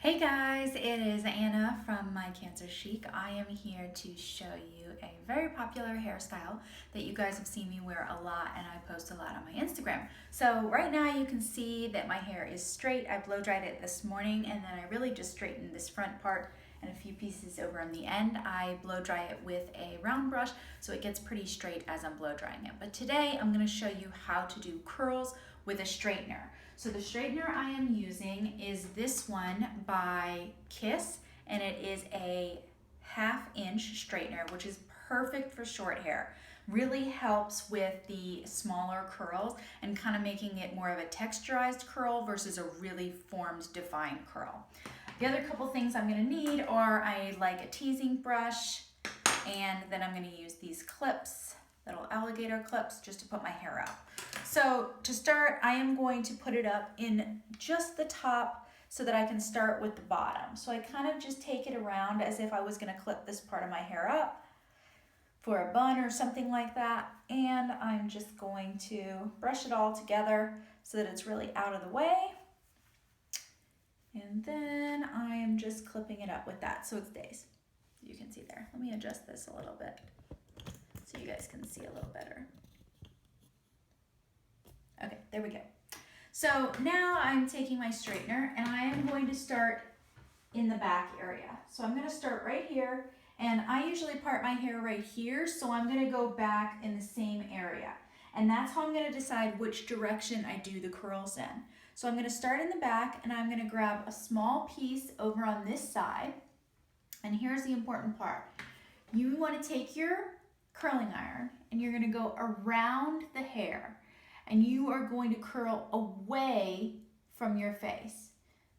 Hey guys, it is Anna from My Cancer Chic. I am here to show you a very popular hairstyle that you guys have seen me wear a lot and I post a lot on my Instagram. So right now you can see that my hair is straight. I blow dried it this morning and then I really just straightened this front part and a few pieces over on the end. I blow dry it with a round brush so it gets pretty straight as I'm blow drying it. But today I'm going to show you how to do curls with a straightener. So the straightener I am using is this one by Kiss, and it is a 1/2 inch straightener, which is perfect for short hair. Really helps with the smaller curls and kind of making it more of a texturized curl versus a really formed, defined curl. The other couple things I'm gonna need are I like a teasing brush, and then I'm gonna use these clips, little alligator clips, just to put my hair up. So to start, I am going to put it up in just the top so that I can start with the bottom. So I kind of just take it around as if I was gonna clip this part of my hair up for a bun or something like that. And I'm just going to brush it all together so that it's really out of the way. And then I'm just clipping it up with that so it stays. You can see there. Let me adjust this a little bit so you guys can see a little better. Okay, there we go. So now I'm taking my straightener and I am going to start in the back area. So I'm gonna start right here, and I usually part my hair right here, so I'm gonna go back in the same area. And that's how I'm gonna decide which direction I do the curls in. So I'm gonna start in the back and I'm gonna grab a small piece over on this side. And here's the important part. You wanna take your curling iron and you're gonna go around the hair. And you are going to curl away from your face.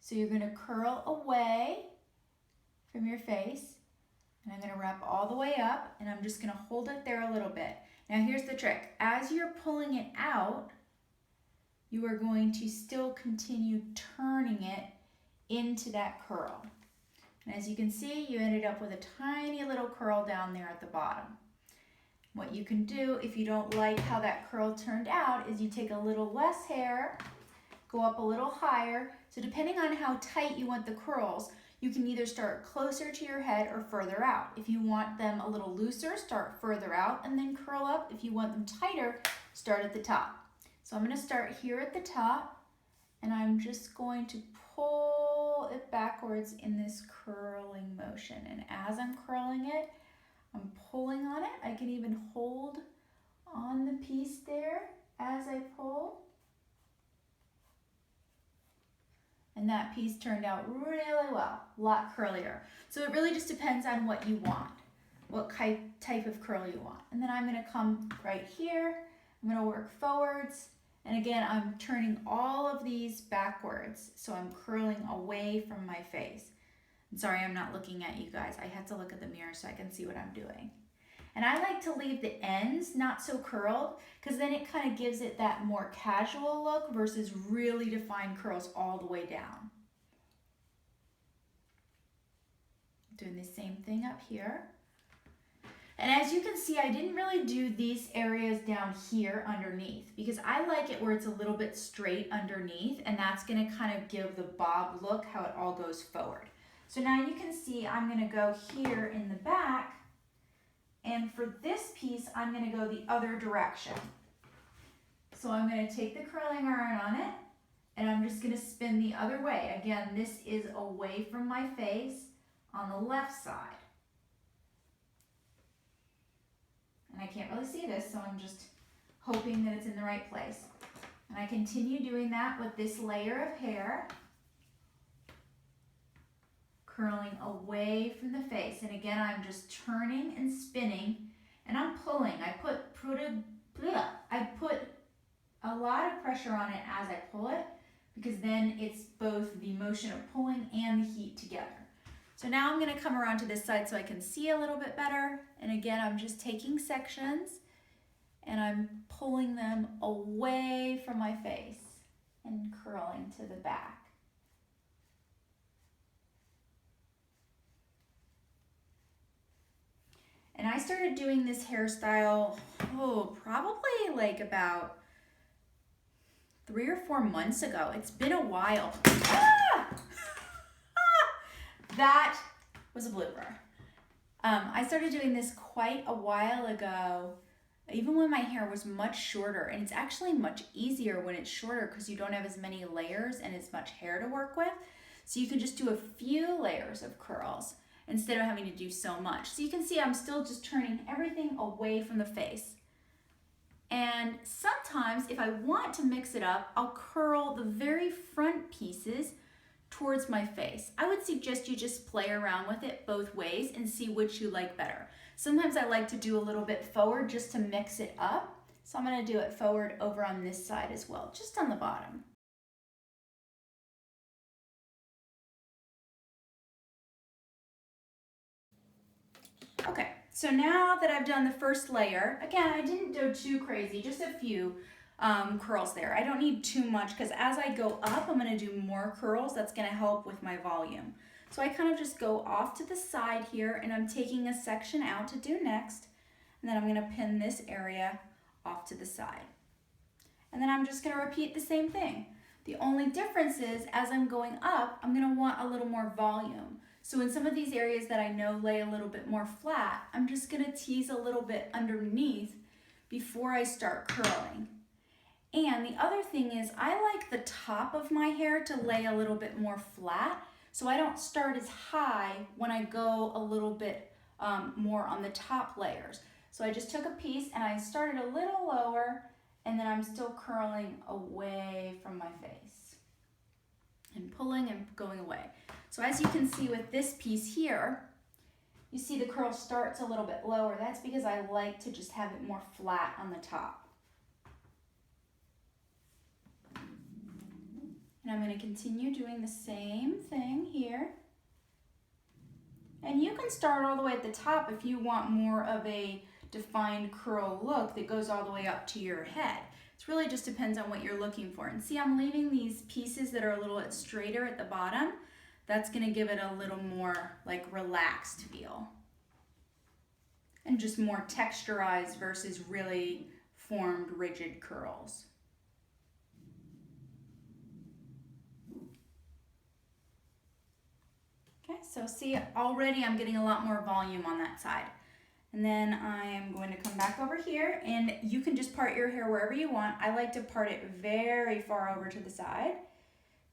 So you're going to curl away from your face, and I'm going to wrap all the way up, and I'm just going to hold it there a little bit. Now here's the trick. As you're pulling it out, you are going to still continue turning it into that curl. And as you can see, you ended up with a tiny little curl down there at the bottom. What you can do if you don't like how that curl turned out is you take a little less hair, go up a little higher. So depending on how tight you want the curls, you can either start closer to your head or further out. If you want them a little looser, start further out and then curl up. If you want them tighter, start at the top. So I'm going to start here at the top, and I'm just going to pull it backwards in this curling motion. And as I'm curling it, I'm pulling on it. I can even hold on the piece there as I pull. And that piece turned out really well, a lot curlier. So it really just depends on what you want, what type of curl you want. And then I'm gonna come right here. I'm gonna work forwards. And again, I'm turning all of these backwards. So I'm curling away from my face. I'm sorry, I'm not looking at you guys. I had to look at the mirror so I can see what I'm doing. And I like to leave the ends not so curled, because then it kind of gives it that more casual look versus really defined curls all the way down. Doing the same thing up here. And as you can see, I didn't really do these areas down here underneath because I like it where it's a little bit straight underneath, and that's gonna kind of give the bob look how it all goes forward. So now you can see I'm gonna go here in the back, and for this piece, I'm gonna go the other direction. So I'm gonna take the curling iron on it, and I'm just gonna spin the other way. Again, this is away from my face on the left side. And I can't really see this, so I'm just hoping that it's in the right place. And I continue doing that with this layer of hair, curling away from the face. And again, I'm just turning and spinning, and I'm pulling. I put a lot of pressure on it as I pull it, because then it's both the motion of pulling and the heat together. So now I'm gonna come around to this side so I can see a little bit better. And again, I'm just taking sections and I'm pulling them away from my face and curling to the back. And I started doing this hairstyle, probably like about 3 or 4 months ago. It's been a while. that was a blooper. I started doing this quite a while ago, even when my hair was much shorter, and it's actually much easier when it's shorter because you don't have as many layers and as much hair to work with. So you can just do a few layers of curls instead of having to do so much. So you can see I'm still just turning everything away from the face. And sometimes if I want to mix it up, I'll curl the very front pieces towards my face. I would suggest you just play around with it both ways and see which you like better. Sometimes I like to do a little bit forward just to mix it up. So I'm going to do it forward over on this side as well, just on the bottom. Okay, so now that I've done the first layer, again, I didn't go too crazy, just a few curls there. I don't need too much because as I go up, I'm going to do more curls. That's going to help with my volume. So I kind of just go off to the side here, and I'm taking a section out to do next, and then I'm going to pin this area off to the side. And then I'm just going to repeat the same thing. The only difference is as I'm going up, I'm going to want a little more volume. So in some of these areas that I know lay a little bit more flat, I'm just going to tease a little bit underneath before I start curling. And the other thing is I like the top of my hair to lay a little bit more flat, so I don't start as high when I go a little bit more on the top layers. So I just took a piece and I started a little lower, and then I'm still curling away from my face and pulling and going away. So as you can see with this piece here, you see the curl starts a little bit lower. That's because I like to just have it more flat on the top. And I'm going to continue doing the same thing here. And you can start all the way at the top if you want more of a defined curl look that goes all the way up to your head. It really just depends on what you're looking for. And see, I'm leaving these pieces that are a little bit straighter at the bottom. That's going to give it a little more like relaxed feel. And just more texturized versus really formed rigid curls. Okay, so see, already I'm getting a lot more volume on that side. And then I'm going to come back over here, and you can just part your hair wherever you want. I like to part it very far over to the side.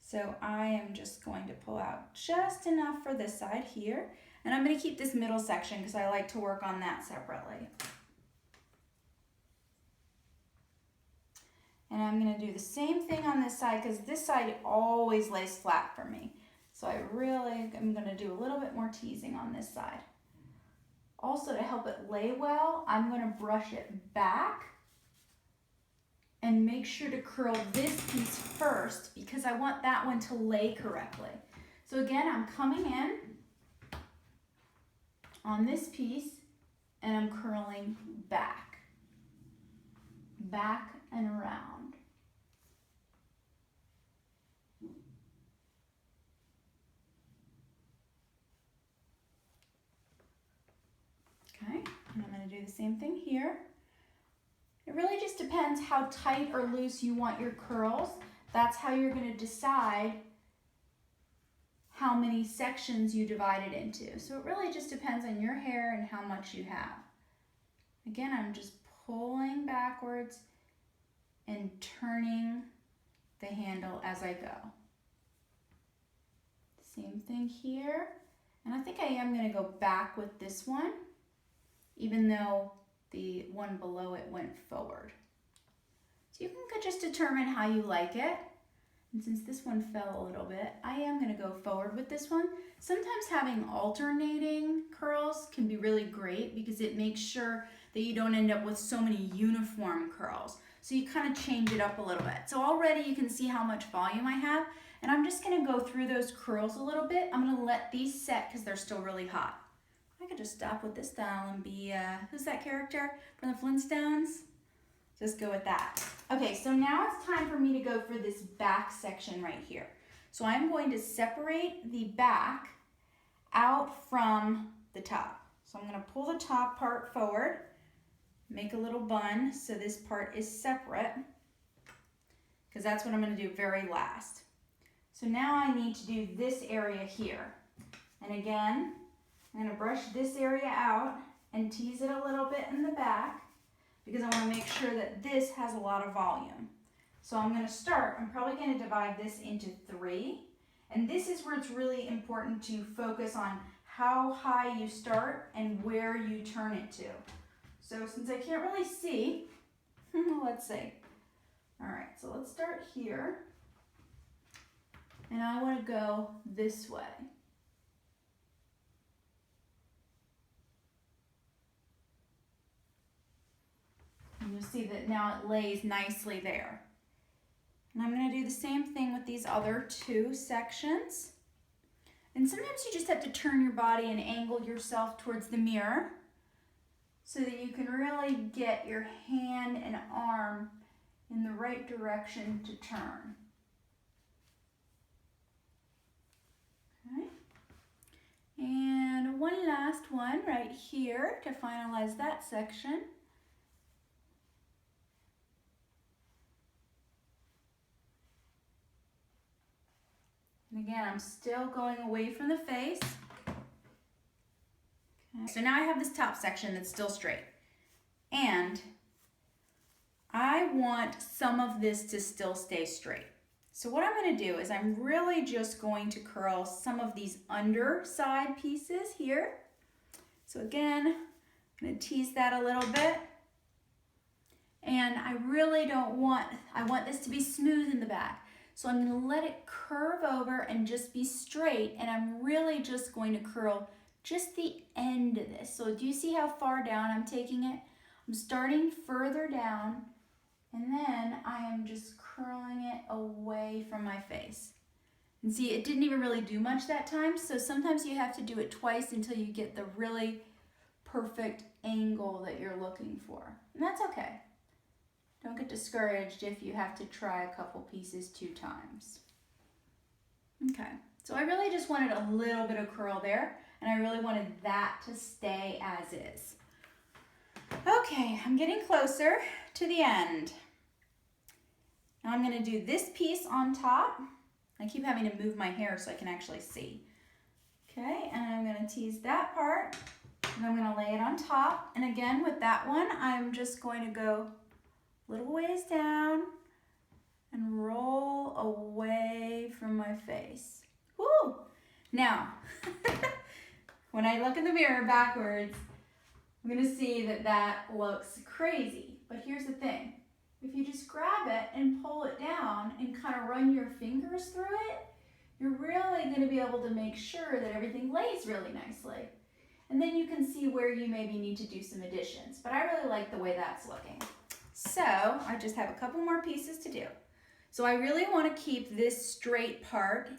So I am just going to pull out just enough for this side here. And I'm going to keep this middle section because I like to work on that separately. And I'm going to do the same thing on this side because this side always lays flat for me. So I really am going to do a little bit more teasing on this side. Also, to help it lay well, I'm going to brush it back and make sure to curl this piece first because I want that one to lay correctly. So again, I'm coming in on this piece and I'm curling back and around. Okay, and I'm going to do the same thing here. It really just depends how tight or loose you want your curls. That's how you're going to decide how many sections you divide it into. So it really just depends on your hair and how much you have. Again, I'm just pulling backwards and turning the handle as I go. Same thing here. And I think I am going to go back with this one, even though the one below it went forward. So you can just determine how you like it. And since this one fell a little bit, I am going to go forward with this one. Sometimes having alternating curls can be really great because it makes sure that you don't end up with so many uniform curls. So you kind of change it up a little bit. So already you can see how much volume I have. And I'm just going to go through those curls a little bit. I'm going to let these set because they're still really hot. I could just stop with this style and be, who's that character from the Flintstones? Just go with that. Okay, so now it's time for me to go for this back section right here. So I'm going to separate the back out from the top. So I'm going to pull the top part forward, make a little bun so this part is separate, because that's what I'm going to do very last. So now I need to do this area here. And again, I'm gonna brush this area out and tease it a little bit in the back because I wanna make sure that this has a lot of volume. So I'm probably gonna divide this into 3. And this is where it's really important to focus on how high you start and where you turn it to. So since I can't really see, let's see. All right, so let's start here. And I wanna go this way. And you'll see that now it lays nicely there. And I'm going to do the same thing with these other 2 sections. And sometimes you just have to turn your body and angle yourself towards the mirror so that you can really get your hand and arm in the right direction to turn. Okay. And one last one right here to finalize that section. And again, I'm still going away from the face. Okay. So now I have this top section that's still straight. And I want some of this to still stay straight. So what I'm going to do is I'm really just going to curl some of these underside pieces here. So again, I'm going to tease that a little bit. And I really I want this to be smooth in the back. So I'm going to let it curve over and just be straight, and I'm really just going to curl just the end of this. So do you see how far down I'm taking it? I'm starting further down, and then I am just curling it away from my face. And see, it didn't even really do much that time, so sometimes you have to do it twice until you get the really perfect angle that you're looking for. And that's okay. Don't get discouraged if you have to try a couple pieces 2 times. Okay, so I really just wanted a little bit of curl there, and I really wanted that to stay as is. Okay, I'm getting closer to the end. Now I'm gonna do this piece on top. I keep having to move my hair so I can actually see. Okay, and I'm gonna tease that part, and I'm gonna lay it on top. And again, with that one, I'm just going to go little ways down and roll away from my face. Woo! Now, when I look in the mirror backwards, I'm gonna see that that looks crazy. But here's the thing. If you just grab it and pull it down and kind of run your fingers through it, you're really gonna be able to make sure that everything lays really nicely. And then you can see where you maybe need to do some additions. But I really like the way that's looking. So I just have a couple more pieces to do. So I really want to keep this straight part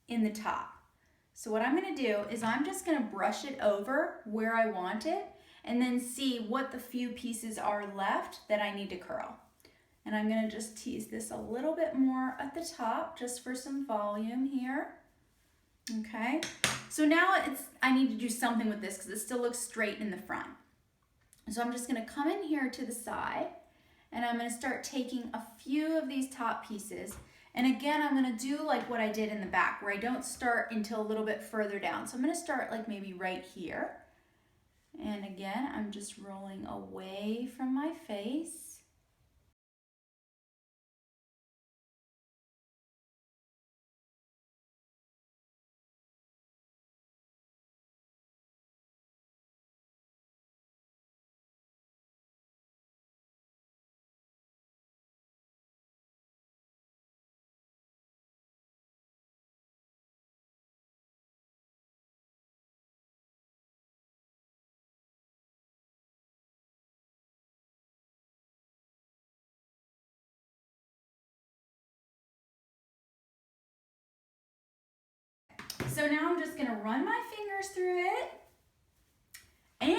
in the top. So what I'm going to do is I'm just going to brush it over where I want it and then see what the few pieces are left that I need to curl. And I'm going to just tease this a little bit more at the top just for some volume here. Okay, so now I need to do something with this because it still looks straight in the front. So I'm just going to come in here to the side. And I'm going to start taking a few of these top pieces. And again, I'm going to do like what I did in the back, where I don't start until a little bit further down. So I'm going to start like maybe right here. And again, I'm just rolling away from my face. So now I'm just going to run my fingers through it. And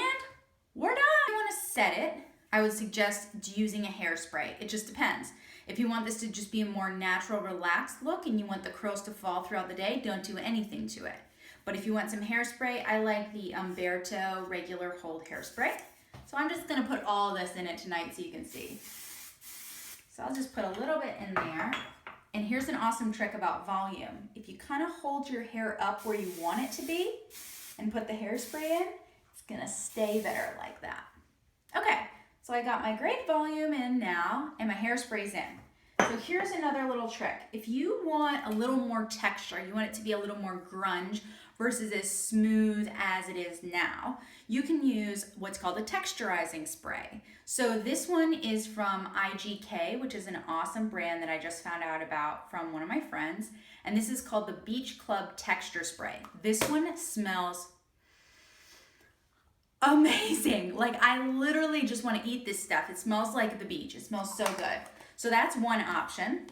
we're done. If you want to set it, I would suggest using a hairspray. It just depends. If you want this to just be a more natural, relaxed look and you want the curls to fall throughout the day, don't do anything to it. But if you want some hairspray, I like the Umberto regular hold hairspray. So I'm just going to put all this in it tonight so you can see. So I'll just put a little bit in there. And here's an awesome trick about volume. If you kind of hold your hair up where you want it to be and put the hairspray in, it's gonna stay better like that. Okay, so I got my great volume in now and my hairspray's in. So here's another little trick. If you want a little more texture, you want it to be a little more grunge versus as smooth as it is now, you can use what's called a texturizing spray. So this one is from IGK, which is an awesome brand that I just found out about from one of my friends. And this is called the Beach Club Texture Spray. This one smells amazing. Like I literally just want to eat this stuff. It smells like the beach. It smells so good. So that's one option.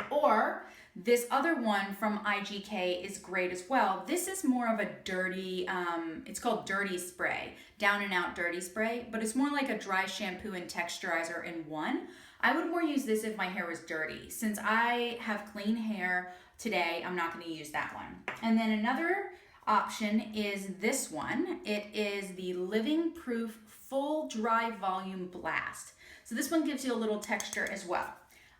Or this other one from IGK is great as well. This is more of a dirty, it's called dirty spray, down and out dirty spray, but it's more like a dry shampoo and texturizer in one. I would more use this if my hair was dirty. Since I have clean hair today, I'm not gonna use that one. And then another option is this one. It is the Living Proof Full Dry Volume Blast. So this one gives you a little texture as well.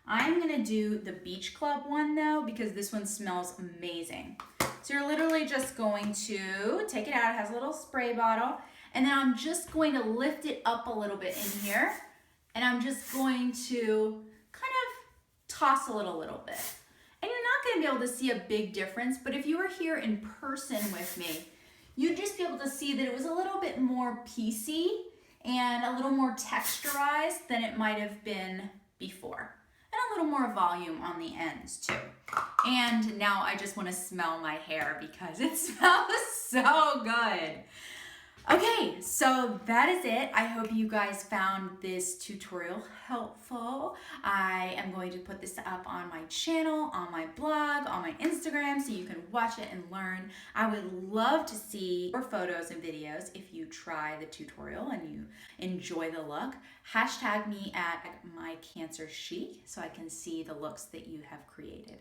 I'm gonna do the Beach Club one though, because this one smells amazing. So you're literally just going to take it out, it has a little spray bottle, and then I'm just going to lift it up a little bit in here, and I'm just going to kind of toss a little bit. And you're not gonna be able to see a big difference, but if you were here in person with me, you'd just be able to see that it was a little bit more piecey and a little more texturized than it might have been before. And a little more volume on the ends too. And now I just want to smell my hair because it smells so good. Okay, so that is it. I hope you guys found this tutorial helpful. I am going to put this up on my channel, on my blog, on my Instagram, so you can watch it and learn. I would love to see your photos and videos if you try the tutorial and you enjoy the look. Hashtag me at my Cancer Chic so I can see the looks that you have created.